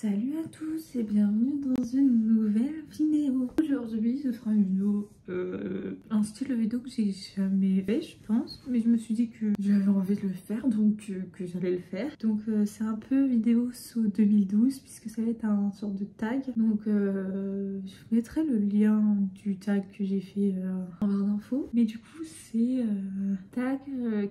Salut à tous et bienvenue dans une nouvelle vidéo. Aujourd'hui ce sera une vidéo, un style de vidéo que j'ai jamais fait je pense. Mais je me suis dit que j'avais envie de le faire donc que j'allais le faire. Donc c'est un peu vidéo sous 2012 puisque ça va être un sorte de tag. Donc je vous mettrai le lien du tag que j'ai fait en barre d'infos. Mais du coup c'est tag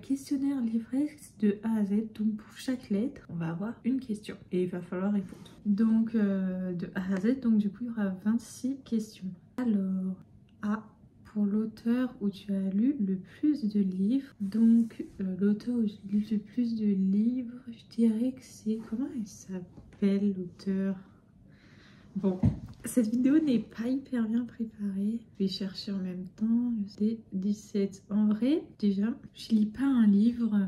questionnaire livresque de A à Z. Donc pour chaque lettre on va avoir une question et il va falloir répondre. Donc de A à Z, donc du coup il y aura 26 questions. Alors A pour l'auteur où tu as lu le plus de livres. Donc l'auteur où j'ai lu le plus de livres, je dirais que c'est... Comment il s'appelle l'auteur? Bon, cette vidéo n'est pas hyper bien préparée. Je vais chercher en même temps. C'est 17. En vrai, déjà, je lis pas un livre.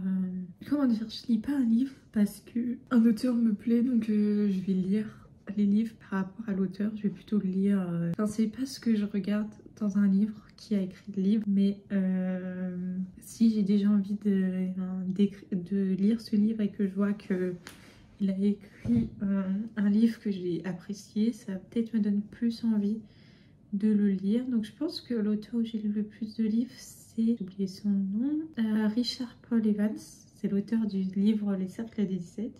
Comment dire? Je lis pas un livre parce que un auteur me plaît, donc je vais lire les livres par rapport à l'auteur. Je vais plutôt lire. Enfin, c'est pas ce que je regarde dans un livre qui a écrit le livre, mais si j'ai déjà envie de lire ce livre et que je vois que il a écrit un livre que j'ai apprécié, ça peut-être me donne plus envie de le lire. Donc je pense que l'auteur où j'ai lu le plus de livres, c'est, j'ai oublié son nom, Richard Paul Evans. C'est l'auteur du livre Les Cercles des 17.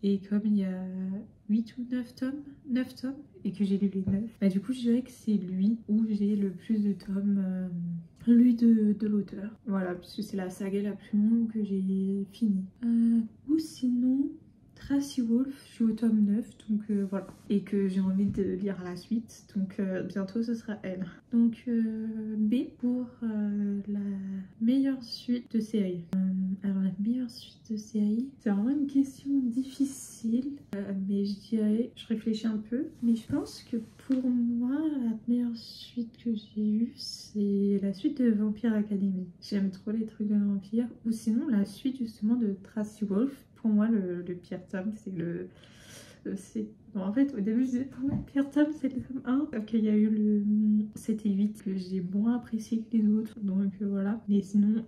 Et comme il y a 8 ou 9 tomes, et que j'ai lu les 9, bah du coup je dirais que c'est lui où j'ai le plus de tomes lus de l'auteur. Voilà, puisque c'est la saga la plus longue que j'ai finie. Ou sinon... Tracy Wolff, je suis au tome 9, donc voilà. Et que j'ai envie de lire la suite, donc bientôt ce sera elle. Donc B pour la meilleure suite de série. Alors la meilleure suite de série, c'est vraiment une question difficile, mais je dirais, je réfléchis un peu, mais je pense que pour moi, la meilleure suite que j'ai eue, c'est la suite de Vampire Academy. J'aime trop les trucs de vampires, ou sinon la suite justement de Tracy Wolff. Pour moi, le pire tome, c'est le... Bon, en fait, au début, je disais pour moi, le pire tome, c'est le tome 1. Donc, il y a eu le 7 et 8 que j'ai moins apprécié que les autres. Donc, voilà. Mais sinon,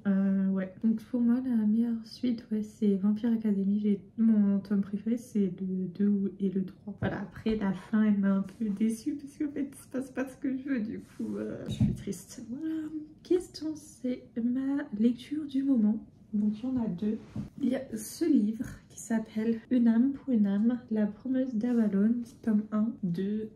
ouais. Donc, pour moi, la meilleure suite, ouais, c'est Vampire Academy. Mon tome préféré, c'est le 2 et le 3. Voilà, après, la fin, elle m'a un peu déçue parce qu'en fait, il se passe pas ce que je veux. Du coup, je suis triste. Voilà. Question, c'est ma lecture du moment. Donc il y en a deux. Il y a ce livre qui s'appelle Une âme pour une âme, La promeuse d'Avalon, tome 1 de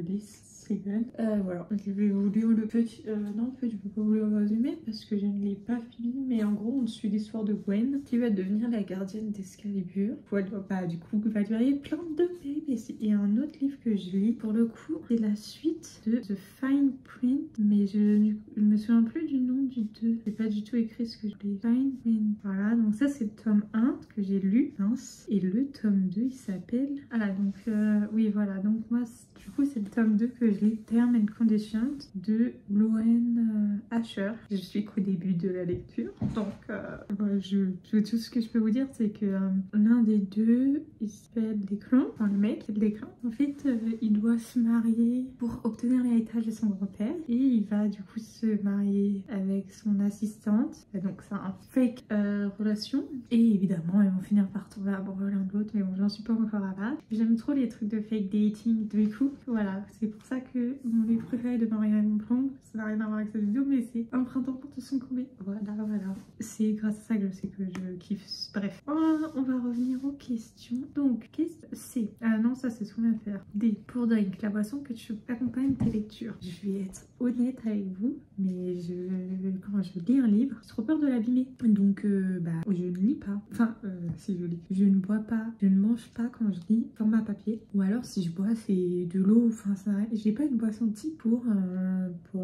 Liz Strickland. Voilà, je vais vous lire le petit... non, en fait, je ne vais pas vous le résumer parce que je ne l'ai pas fini, mais en gros, on suit l'histoire de Gwen qui va devenir la gardienne d'Excalibur. Bah, du coup, va lui arriver plein de péripéties. Et un autre livre que je lis, pour le coup, c'est la suite de The Fine Print, mais je ne me souviens plus du nom du 2. J'ai pas du tout écrit ce que je lis. Fine Print. Voilà, donc ça c'est le tome 1 que j'ai lu, mince. Et le tome 2 il s'appelle... Ah donc oui voilà, donc moi du coup c'est le tome 2 que je lis, Terms and Conditions de Loan Asher. Je suis qu'au début de la lecture, donc tout ce que je peux vous dire c'est que l'un des deux il s'appelle Declan, enfin le mec Declan, en fait il doit se marier pour obtenir l'héritage de son grand-père et il va du coup se marier avec son assistante, et donc c'est un fake relation et évidemment ils vont finir par tomber amoureux l'un de l'autre, mais bon j'en suis pas encore à là. J'aime trop les trucs de fake dating du coup voilà, c'est pour ça que mon livre préféré de Marianne Plomb, ça n'a rien à voir avec cette vidéo, mais c'est Un printemps pour te son combé. Voilà, c'est grâce à ça que je sais que je kiffe. Bref, on va revenir aux questions. Donc C, non ça c'est ce qu'on va faire. D pour drink, la boisson que tu accompagnes tes lectures. Je vais être honnête avec vous, mais quand je lis un livre, j'ai trop peur de l'abîmer, donc bah je ne lis pas, enfin si je lis, je ne bois pas, je ne mange pas quand je lis format papier, ou alors si je bois c'est de l'eau, enfin ça, j'ai pas une boisson type pour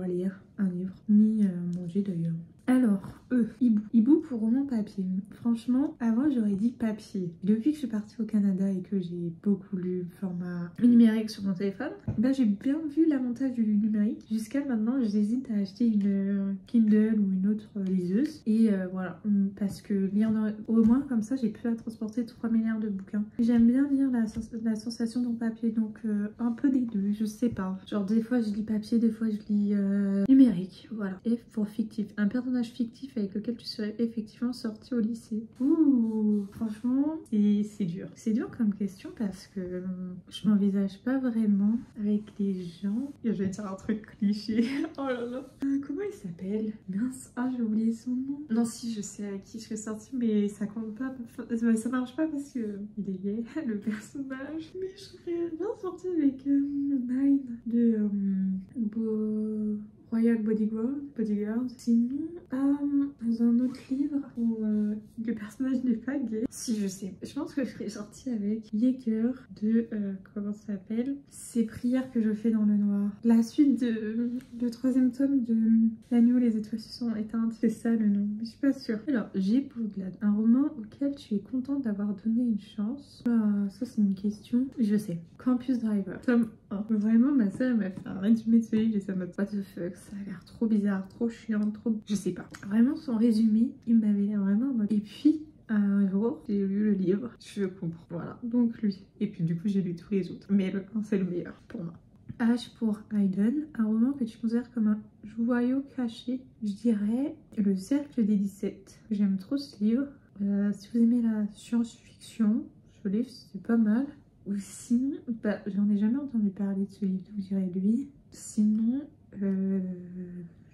lire un livre, ni manger d'ailleurs. Alors, hibou pour roman papier. Franchement, avant j'aurais dit papier. Depuis que je suis partie au Canada et que j'ai beaucoup lu format numérique sur mon téléphone, bah j'ai bien vu l'avantage du numérique. Jusqu'à maintenant, j'hésite à acheter une Kindle ou une autre liseuse. Et voilà, parce que lire au moins comme ça, j'ai pu à transporter 3 milliards de bouquins. J'aime bien lire la sensation dans papier, donc un peu des deux, je sais pas. Genre des fois je lis papier, des fois je lis numérique. Voilà. F pour fictif. Un personnage personnage fictif avec lequel tu serais effectivement sorti au lycée? Ouh, franchement, c'est dur. C'est dur comme question parce que je m'envisage pas vraiment avec les gens. Je vais dire un truc cliché. Oh là là. Comment il s'appelle? Mince, ah j'ai oublié son nom. Non si, je sais avec qui je serais sortie, mais ça compte pas. Ça marche pas parce que il est gay, le personnage. Mais je serais bien sortie avec Nine de Royal Bodyguard. Sinon, dans un autre livre où le personnage n'est pas gay. Si, je sais. Je pense que je serais sortie avec Yeager de, comment ça s'appelle? Ces prières que je fais dans le noir. La suite de le 3e tome de La nuit où les étoiles se sont éteintes. C'est ça le nom, mais je suis pas sûre. Alors, j'ai Poudlard, un roman auquel tu es contente d'avoir donné une chance. Ah, ça c'est une question. Je sais. Campus Driver, tome 1. Vraiment, ma sœur m'a fait un résumé de ce livre et ça m'a what the fuck, ça a l'air trop bizarre, trop chiant, trop... Je sais pas. Vraiment, son résumé, il m'avait l'air vraiment en mode... Et puis, un jour, j'ai lu le livre, je comprends. Voilà, donc lui. Et puis du coup, j'ai lu tous les autres. Mais le 1, c'est le meilleur pour moi. H pour Hayden, un roman que tu considères comme un joyau caché. Je dirais Le Cercle des 17. J'aime trop ce livre. Si vous aimez la science-fiction, ce livre, c'est pas mal. Ou sinon, bah, j'en ai jamais entendu parler de ce livre, donc je dirais lui. Sinon, je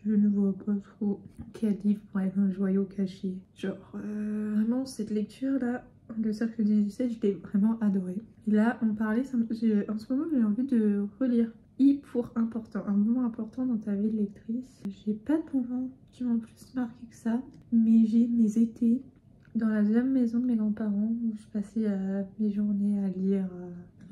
ne vois pas trop quel livre pourrait être un joyau caché. Genre, vraiment, cette lecture-là, Le Cercle des 17, je l'ai vraiment adoré. Et là, on parlait, en ce moment, j'ai envie de relire I pour important, un moment important dans ta vie de lectrice. J'ai pas de moments qui m'ont plus marqué que ça, mais j'ai mes étés dans la deuxième maison de mes grands-parents où je passais mes journées à lire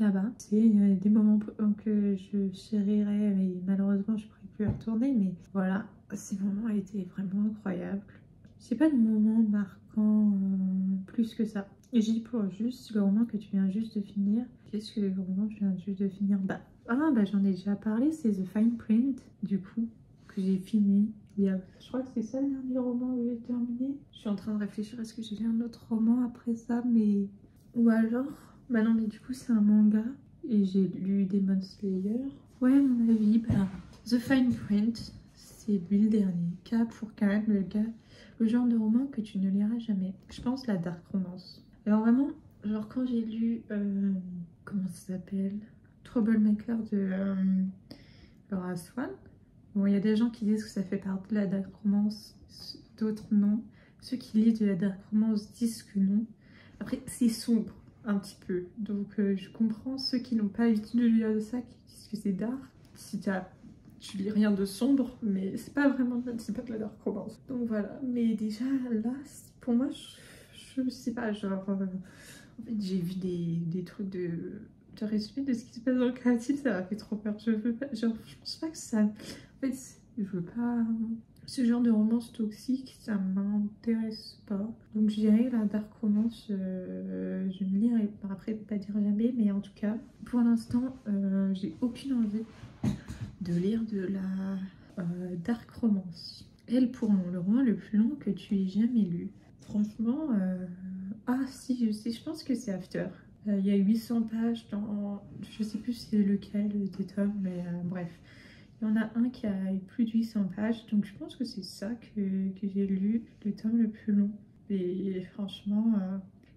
là-bas. C'est des moments que je chérirais, mais malheureusement je ne pourrais plus y retourner. Mais voilà, ces moments étaient vraiment incroyables. J'ai pas de moments marquants plus que ça. Et j'ai pour juste le roman que tu viens juste de finir. Qu'est-ce que le roman que je viens juste de finir? J'en ai déjà parlé, c'est The Fine Print, du coup, que j'ai fini. Je crois que c'est ça le dernier roman que j'ai terminé. Je suis en train de réfléchir, est-ce que j'ai lu un autre roman après ça, mais... Ou alors... Bah non, mais du coup, c'est un manga. Et j'ai lu Demon Slayer. Ouais, à mon avis, The Fine Print, c'est lui le dernier. K pour Karen, le genre de roman que tu ne liras jamais. Je pense la dark romance. Alors vraiment, genre quand j'ai lu... comment ça s'appelle? Troublemaker de Laura Swan. Bon, il y a des gens qui disent que ça fait partie de la dark romance, d'autres non. Ceux qui lisent de la dark romance disent que non. Après, c'est sombre un petit peu. Donc, je comprends ceux qui n'ont pas l'habitude de lire de ça, qui disent que c'est dark. Si tu lis rien de sombre, mais c'est pas vraiment c'est pas de la dark romance. Donc voilà. Mais déjà, là, pour moi, je sais pas, genre... en fait, j'ai vu des trucs de résumé de ce qui se passe dans le créatif, ça m'a fait trop peur. Je veux pas, genre, je pense pas que ça... En fait, je veux pas... Ce genre de romance toxique, ça m'intéresse pas. Donc je dirais la dark romance, je ne lirai pas. Après, pas dire jamais, mais en tout cas, pour l'instant, j'ai aucune envie de lire de la dark romance. Elle pour moi, le roman le plus long que tu aies jamais lu. Franchement, ah si, je sais, je pense que c'est After. Il y a 800 pages dans... Je sais plus c'est lequel des tomes, mais bref. Il y en a un qui a plus de 800 pages, donc je pense que c'est ça que j'ai lu, le tome le plus long. Et franchement,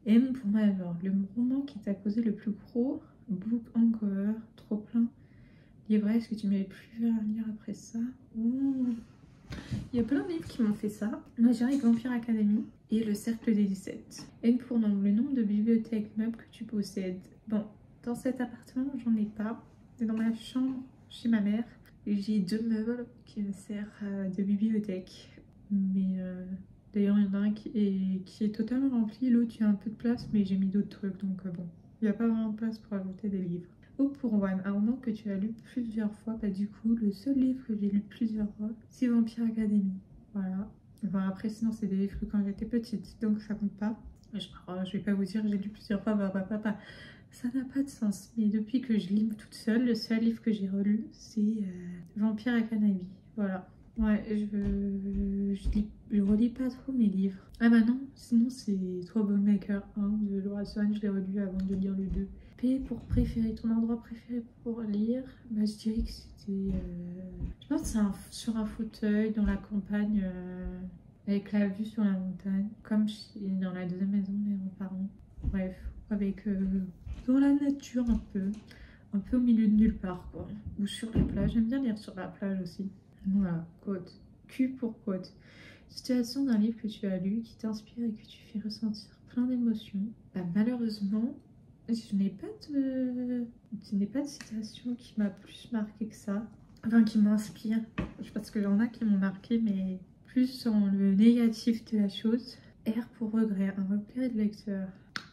M pour moi, alors, le roman qui t'a causé le plus gros, Book Hangover, trop plein. Livret, est-ce que tu m'avais plus à lire après ça? Ouh. Il y a plein de livres qui m'ont fait ça. Moi, j'ai avec Vampire Academy et Le Cercle des 17. N pour nombre, le nombre de bibliothèques meubles que tu possèdes. Bon, dans cet appartement, j'en ai pas. C'est dans ma chambre, chez ma mère. J'ai 2 meubles qui me servent de bibliothèque. Mais d'ailleurs, il y en a un qui est totalement rempli. L'autre, il y a un peu de place, mais j'ai mis d'autres trucs. Donc bon, il n'y a pas vraiment de place pour ajouter des livres. Oh, pour One, un roman que tu as lu plusieurs fois. Bah du coup, le seul livre que j'ai lu plusieurs fois, c'est Vampire Academy. Voilà. Enfin, après, sinon, c'est des livres que quand j'étais petite, donc ça compte pas. Je vais pas vous dire, j'ai lu plusieurs fois, ça n'a pas de sens. Mais depuis que je lis toute seule, le seul livre que j'ai relu, c'est Vampire Academy. Voilà. Ouais, je relis pas trop mes livres. Ah bah non, sinon c'est Troublemaker 1 de Laura Swan, je l'ai relu avant de lire le 2. P pour préférer, ton endroit préféré pour lire, bah je dirais que c'était... je pense que c'est sur un fauteuil dans la campagne avec la vue sur la montagne, comme dans la deuxième maison de mes grands-parents. Bref, avec dans la nature un peu au milieu de nulle part quoi, ou sur la plage. J'aime bien lire sur la plage aussi. Voilà, quote, Q pour quote. Situation d'un livre que tu as lu, qui t'inspire et que tu fais ressentir plein d'émotions. Bah, malheureusement, je n'ai pas de citation qui m'a plus marqué que ça. Enfin, qui m'inspire. Parce qu'il y en a qui m'ont marqué, mais plus dans le négatif de la chose. R pour regret, un regret de lecteur.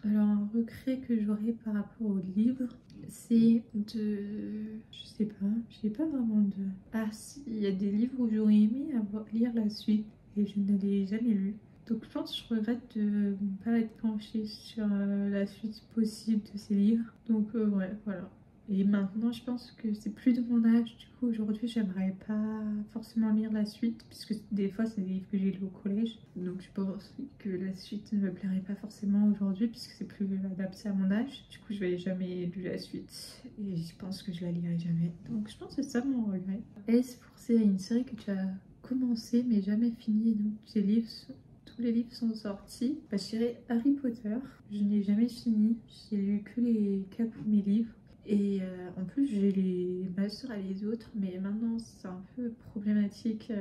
Alors, un regret que j'aurais par rapport au livre, c'est de... Je sais pas, j'ai pas vraiment de... Ah si, il y a des livres où j'aurais aimé lire la suite et je ne l'ai jamais lu. Donc je pense que je regrette de ne pas être penchée sur la suite possible de ces livres. Donc ouais, voilà. Et maintenant, je pense que c'est plus de mon âge. Du coup, aujourd'hui, j'aimerais pas forcément lire la suite, puisque des fois, c'est des livres que j'ai lus au collège. Donc, je pense que la suite ne me plairait pas forcément aujourd'hui, puisque c'est plus adapté à mon âge. Du coup, je n'avais jamais lu la suite. Et je pense que je la lirai jamais. Donc, je pense que c'est ça mon regret. S pour série, une série que tu as commencé, mais jamais fini. Donc, tous les livres sont sortis. Bah, je dirais Harry Potter. Je n'ai jamais fini. J'ai lu que les 4 premiers livres. Et en plus, ma soeur a les autres, mais maintenant c'est un peu problématique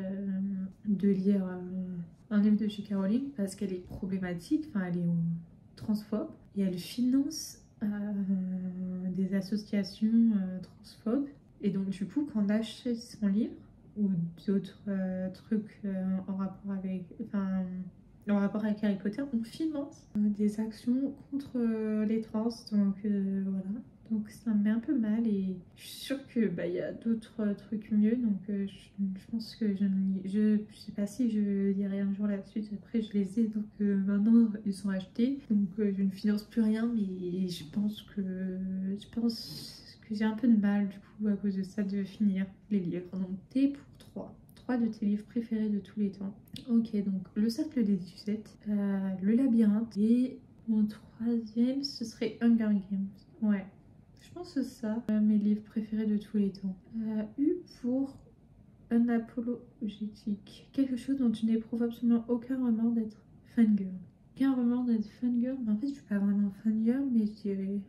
de lire un livre de J.K. Rowling parce qu'elle est problématique, enfin elle est transphobe et elle finance des associations transphobes. Et donc du coup, quand on achète son livre ou d'autres trucs en rapport avec Harry Potter, on finance des actions contre les trans, donc voilà. Donc ça me met un peu mal et je suis sûre que y a d'autres trucs mieux, donc je pense que je sais pas si je lirai un jour la suite. Après je les ai, donc maintenant ils sont achetés, donc je ne finance plus rien, mais je pense que j'ai un peu de mal du coup à cause de ça de finir les livres. Donc T pour 3 de tes livres préférés de tous les temps. Ok, donc Le Cercle des 17, Le Labyrinthe, et mon troisième ce serait Hunger Games. Ouais, je pense que c'est ça, mes livres préférés de tous les temps. U pour Unapologétique, quelque chose dont tu n'éprouves absolument aucun remords d'être fangirl. Aucun remords d'être fangirl, mais en fait je suis pas vraiment fangirl, mais je dirais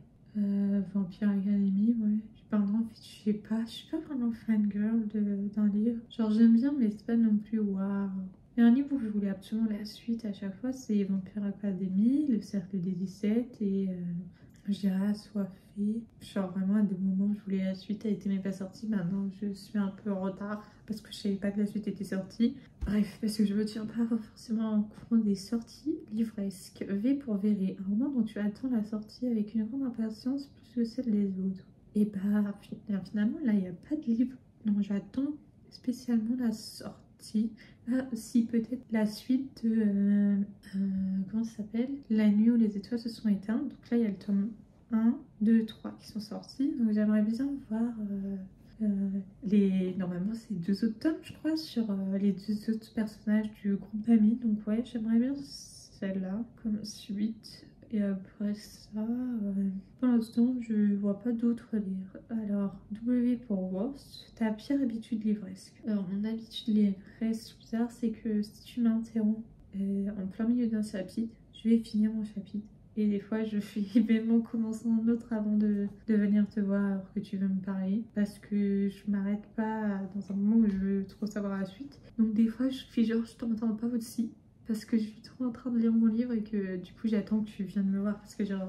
Vampire Academy, ouais. Pardon, en fait, je suis pas vraiment fangirl d'un livre. Genre j'aime bien, mais c'est pas non plus waouh. Il y a un livre où je voulais absolument la suite à chaque fois, c'est Vampire Academy, Le Cercle des 17 et je dirais Assoiffée. Genre vraiment à des moments je voulais la suite, elle était même pas sortie. Maintenant je suis un peu en retard parce que je savais pas que la suite était sortie. Bref, parce que je me tiens pas forcément au courant des sorties livresques. V pour Verré, un roman dont tu attends la sortie avec une grande impatience plus que celle des autres. Et bah finalement là il n'y a pas de livre dont j'attends spécialement la sortie. Ah si, peut-être la suite de comment ça s'appelle, La nuit où les étoiles se sont éteintes. Donc là il y a le tome 1, 2, 3 qui sont sortis. Donc j'aimerais bien voir normalement c'est 2 autres tomes je crois sur les 2 autres personnages du groupe d'amis. Donc ouais, j'aimerais bien celle-là comme suite. Et après ça, pour l'instant, je vois pas d'autres livres. Alors, W pour Worst, ta pire habitude livresque. Alors, mon habitude livresque bizarre, c'est que si tu m'interromps en plein milieu d'un chapitre, je vais finir mon chapitre. Et des fois, je fais même en commençant un autre avant de venir te voir alors que tu veux me parler. Parce que je m'arrête pas dans un moment où je veux trop savoir la suite. Donc des fois, je fais genre, je t'entends pas aussi. Parce que je suis trop en train de lire mon livre et que du coup j'attends que tu viennes me voir. Parce que genre,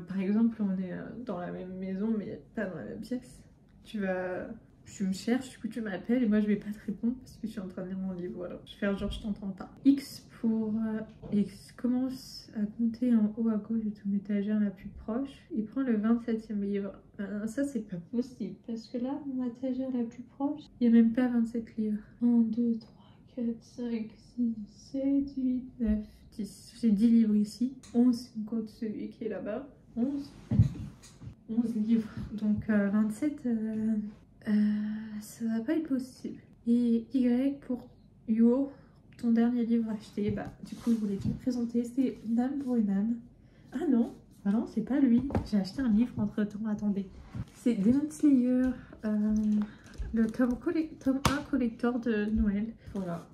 par exemple, on est dans la même maison mais pas dans la même pièce. Tu me cherches, du coup tu m'appelles et moi je vais pas te répondre parce que je suis en train de lire mon livre. Voilà, je vais faire genre je t'entends pas. X pour X, commence à compter en haut à gauche de ton étagère la plus proche et prends le 27e livre. Ça c'est pas possible parce que là, mon étagère la plus proche, il n'y a même pas 27 livres. 1, 2, 3, 4, 5, 6, 7, 8, 9, 10. J'ai 10 livres ici. 11 si on compte celui qui est là-bas. 11 livres. Donc 27, ça va pas être possible. Et Y pour Yo, ton dernier livre acheté. Bah, du coup, je voulais te le présenter. C'est Une âme pour une âme. Ah non, c'est pas lui. J'ai acheté un livre entre temps. Attendez. C'est Demon Slayer. Le tome 1 collector de Noël. Voilà.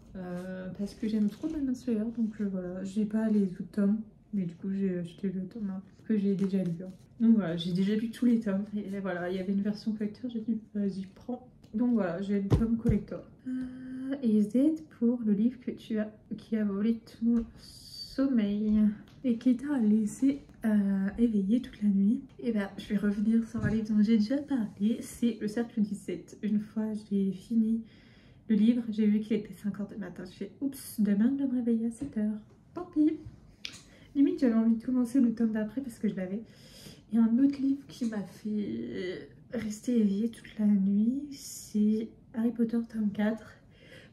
parce que j'aime trop Demon Slayer. Donc voilà, j'ai pas les autres tomes, mais du coup j'ai acheté le tome 1 que j'ai déjà lu. Donc voilà, j'ai déjà lu tous les tomes. Et voilà, il y avait une version collector, j'ai dit vas-y, prends. Donc voilà, j'ai le tome collector. Et Z pour le livre que qui a volé ton sommeil et qui t'a laissé éveillé toute la nuit. Et ben, je vais revenir sur un livre dont j'ai déjà parlé, c'est Le Cercle 17. Une fois j'ai fini le livre, j'ai vu qu'il était 5 h du matin. Je fais oups, demain je dois me réveiller à 7 h. Tant pis. Limite, j'avais envie de commencer le tome d'après parce que je l'avais. Et un autre livre qui m'a fait rester éveillée toute la nuit, c'est Harry Potter tome 4.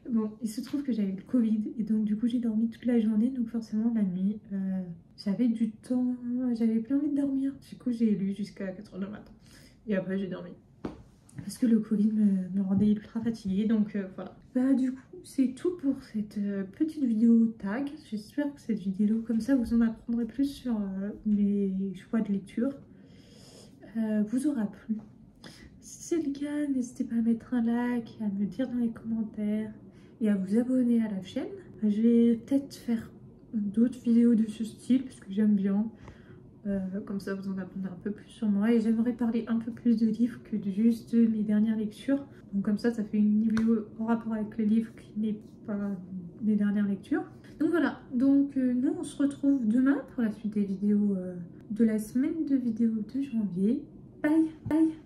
Bon, il se trouve que j'avais le Covid et donc du coup j'ai dormi toute la journée, donc forcément la nuit j'avais du temps, j'avais plus envie de dormir. Du coup j'ai lu jusqu'à 4 h du matin et après j'ai dormi parce que le Covid me rendait ultra fatiguée, donc voilà. Bah du coup c'est tout pour cette petite vidéo tag. J'espère que cette vidéo comme ça vous en apprendrez plus sur mes choix de lecture, vous aura plu. Si c'est le cas, n'hésitez pas à mettre un like, à me dire dans les commentaires et à vous abonner à la chaîne. Je vais peut-être faire d'autres vidéos de ce style parce que j'aime bien. Comme ça vous en apprendrez un peu plus sur moi et j'aimerais parler un peu plus de livres que de juste de mes dernières lectures. Donc comme ça fait une vidéo en rapport avec le livre qui n'est pas mes dernières lectures. Donc voilà, donc nous on se retrouve demain pour la suite des vidéos de la semaine de vidéos de janvier. Bye bye.